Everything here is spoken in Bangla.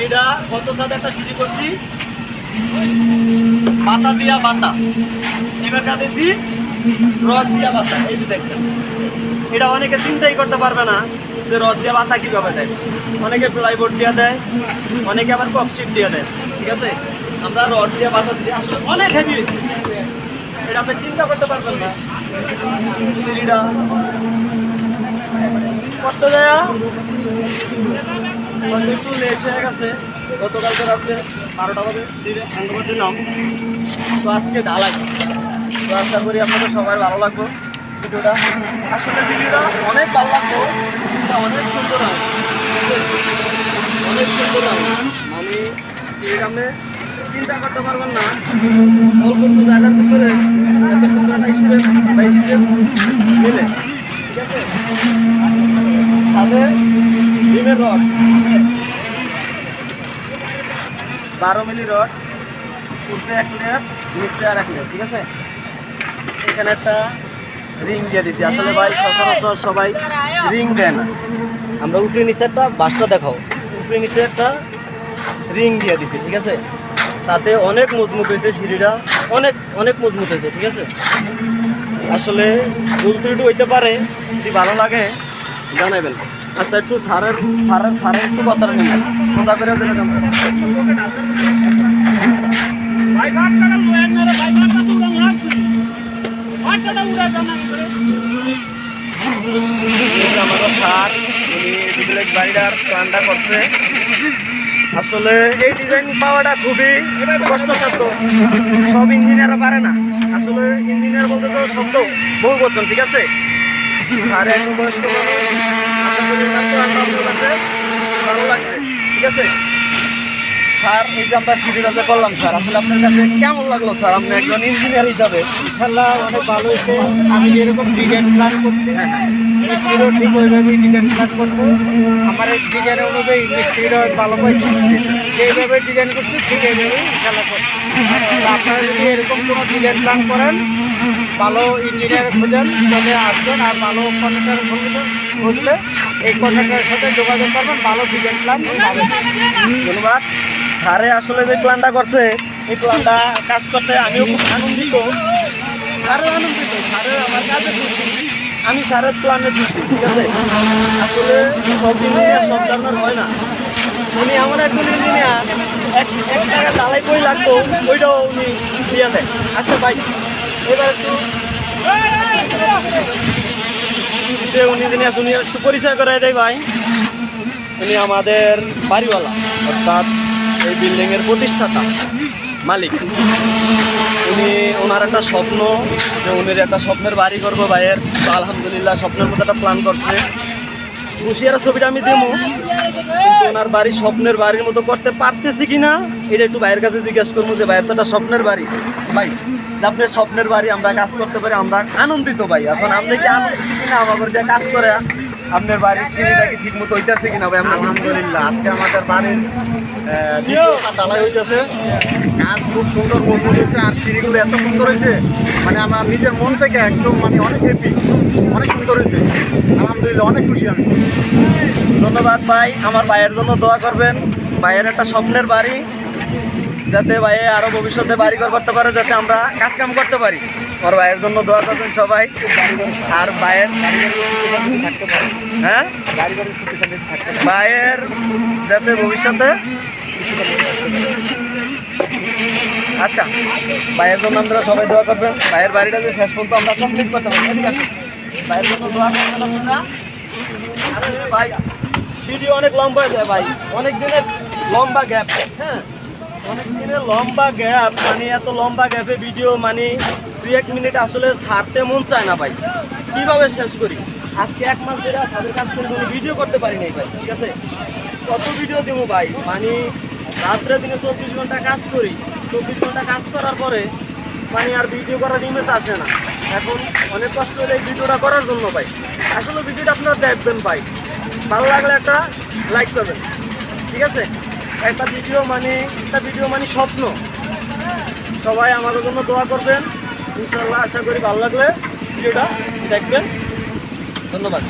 সিঁড়িটা কত সাথে একটা সিঁড়ি করছি পাতা দিয়া পাতা, এবার কাঁদেছি রড দিয়া পাতা। এই যে দেখবেন, এটা অনেকে চিন্তাই করতে পারবে না যে রড দিয়ে পাতা কিভাবে দেয়। অনেকে প্লাইবোর্ড দিয়ে দেয়, অনেকে আবার ককশিট দিয়ে দেয়। ঠিক আছে, আমরা রড দিয়ে পাতা দিচ্ছি, আসলে অনেক হেভি হয়েছে, এটা আপনি চিন্তা করতে পারবেন না। সিঁড়িটা করতে যায় একটু লেট হয়ে গেছে, গতকালকে রাত্রে 12টা বাজে সিঁড়ি হ্যান্ড ওভার দিলাম। তো আজকে ঢালাই, তো আশা করি আপনাদের সবাই ভালো লাগবে ভিডিওটা। আসলে ভিডিওটা অনেক ভালো লাগবে, অনেক সুন্দর হয়, অনেক সুন্দর হয়। মানে আপনি চিন্তা করতে পারবেন না অল্প একটু জায়গার ভিতরে এত সুন্দর একটা স্টেপ বা স্টেপ মিলে। ঠিক আছে, সাথে ডিমের রড 12 মিলি রড, উপরে 1 লেয়ার, নিচে আর 1 লেয়ার। ঠিক আছে, এখানে একটা রিং দিয়ে দিছি। আসলে ভাই সচরাচর সবাই রিং দেয় না, আমরা উপরে নিচে একটা বাসটা দেখাও, উপরে নিচে একটা রিং দিয়ে দিছি। ঠিক আছে, তাতে অনেক মজবুত হয়েছে সিঁড়িটা, অনেক অনেক মজবুত হয়েছে। ঠিক আছে, আসলে ভুল ত্রুটি হইতে পারে, যদি ভালো লাগে জানাবেন। আচ্ছা, একটু সারের একটু কথা নেবেন, কথা করে দিলেন। আমাদের স্যার উনি বাড়িটার প্ল্যানটা করছে। আসলে এই ডিজাইন পাওয়াটা খুবই কষ্টসাধ্য, সব ইঞ্জিনিয়াররা পারে না। আসলে ইঞ্জিনিয়ার বলতে তো শব্দ বহু বলছেন। ঠিক আছে, স্যার একটু বয়স্ক ভালো লাগছে। ঠিক আছে স্যার, এই যে আমরা সিঁড়িটা যে করলাম স্যার, আসলে আপনার কাছে কেমন লাগলো স্যার, আপনি একজন ইঞ্জিনিয়ার হিসাবে? ইনশাল্লাহ অনেক ভালো হয়েছে। আমি যেরকম ডিজাইন প্ল্যান করছি মিস্ত্রিও ঠিক ওইভাবেই ডিজাইন প্ল্যান করছে। আমার এই ডিজাইন অনুযায়ী মিস্ত্রিরা ভালো পাইছে, যেইভাবে ডিজাইন করছি ঠিক এইভাবেই ইনশাল্লাহ করছি। আপনারা যদি এরকম কোনো ডিজাইন প্ল্যান করেন, ভালো ইঞ্জিনিয়ার খোঁজেন, তবে আসবেন। আর ভালো কন্ট্রাক্টর খুঁজলে এই কন্ট্রাক্টরের সাথে যোগাযোগ করবেন, ভালো ডিজাইন প্ল্যান পাবেন। ধন্যবাদ। স্যারে আসলে যে প্ল্যানটা করছে, এই প্ল্যানটা কাজ করতে আমিও খুব আনন্দিত, স্যারও আনন্দিত, স্যারের আমার কাজে খুশি, আমি স্যারের প্ল্যানে খুশি। ঠিক আছে, আসলে সব ইঞ্জিনিয়ার সব ধরনের হয় না। উনি এমন একজন ইঞ্জিনিয়ার, এক টাকা ঢালাই কই লাগতো ওইটাও উনি দিয়ে দেয়। আচ্ছা ভাই, এবার একটু যে উনি ইঞ্জিনিয়ার উনি একটু পরিচয় করাই দেয় ভাই। উনি আমাদের বাড়িওয়ালা, অর্থাৎ এই বিল্ডিংয়ের প্রতিষ্ঠাতা, মালিক। উনি ওনার একটা স্বপ্ন যে উনির একটা স্বপ্নের বাড়ি করবো ভাইয়ের, তো আলহামদুলিল্লাহ স্বপ্নের মতো একটা প্ল্যান করছে। হুশিয়ার ছবিটা আমি দেবো, কিন্তু ওনার বাড়ি স্বপ্নের বাড়ির মতো করতে পারতেছি কিনা এটা একটু ভাইয়ের কাছে জিজ্ঞেস করবো। যে ভাইয়ের তো একটা স্বপ্নের বাড়ি, ভাই আপনার স্বপ্নের বাড়ি আমরা কাজ করতে পারি, আমরা আনন্দিত ভাই। এখন আপনি কি আনন্দিত কিনা আমাদের যে কাজ করে আপনার বাড়ির সিঁড়িটা কি ঠিক মতো হইতেছে কিনা ভাই? আলহামদুলিল্লাহ, আজকে আমাদের বাড়ির ঢালাই হইতেছে, কাজ খুব সুন্দর মজবুত হয়েছে। আর সিঁড়িগুলো এত সুন্দর হয়েছে, মানে আমার নিজের মন থেকে একদম মানে অনেক হ্যাপি, অনেক সুন্দর হয়েছে। আলহামদুলিল্লাহ, অনেক খুশি আমি। ধন্যবাদ ভাই, আমার ভাইয়ের জন্য দোয়া করবেন। ভাইয়ের একটা স্বপ্নের বাড়ি, যাতে ভাইয়ে আরও ভবিষ্যতে বাড়ি ঘর করতে পারে, যাতে আমরা কাজ কাম করতে পারি। আমার ভাইয়ের জন্য দোয়া করবেন সবাই। আর ভাইয়ের হ্যাঁ ভাইয়ের যাতে ভবিষ্যতে, আচ্ছা ভাইয়ের জন্য আমরা সবাই দোয়া করবেন। ভাইয়ের বাড়িটা যে শেষ পর্যন্ত আমরা কমপ্লিট করতে পারি, ঠিক আছে? ভাইয়ের জন্য দোয়া করবেন আপনারা। আরে ভাই, ভিডিও অনেক লম্বা হয়ে যায় ভাই, অনেক দিনের লম্বা গ্যাপ। হ্যাঁ, অনেক দিনের লম্বা গ্যাপ, মানে এত লম্বা গ্যাপে ভিডিও মানে 2-1 মিনিট আসলে ছাড়তে মন চায় না ভাই। কীভাবে শেষ করি? আজকে 1 মাস ধরে তাদের কাছ থেকে কোনো ভিডিও করতে পারি নাই ভাই। ঠিক আছে, কত ভিডিও দেবো ভাই, মানে রাত্রে দিনে 24 ঘন্টা কাজ করি, 24 ঘন্টা কাজ করার পরে মানে আর ভিডিও করার ইমেজ আসে না। এখন অনেক কষ্ট হলে এই ভিডিওটা করার জন্য ভাই। আসলে ভিডিওটা আপনারা দেখবেন ভাই, ভালো লাগলে একটা লাইক করবেন। ঠিক আছে, একটা ভিডিও মানে স্বপ্ন। সবাই আমাদের জন্য দোয়া করবেন, ইনশাআল্লাহ। আশা করি ভালো লাগলে ভিডিওটা দেখবেন। ধন্যবাদ।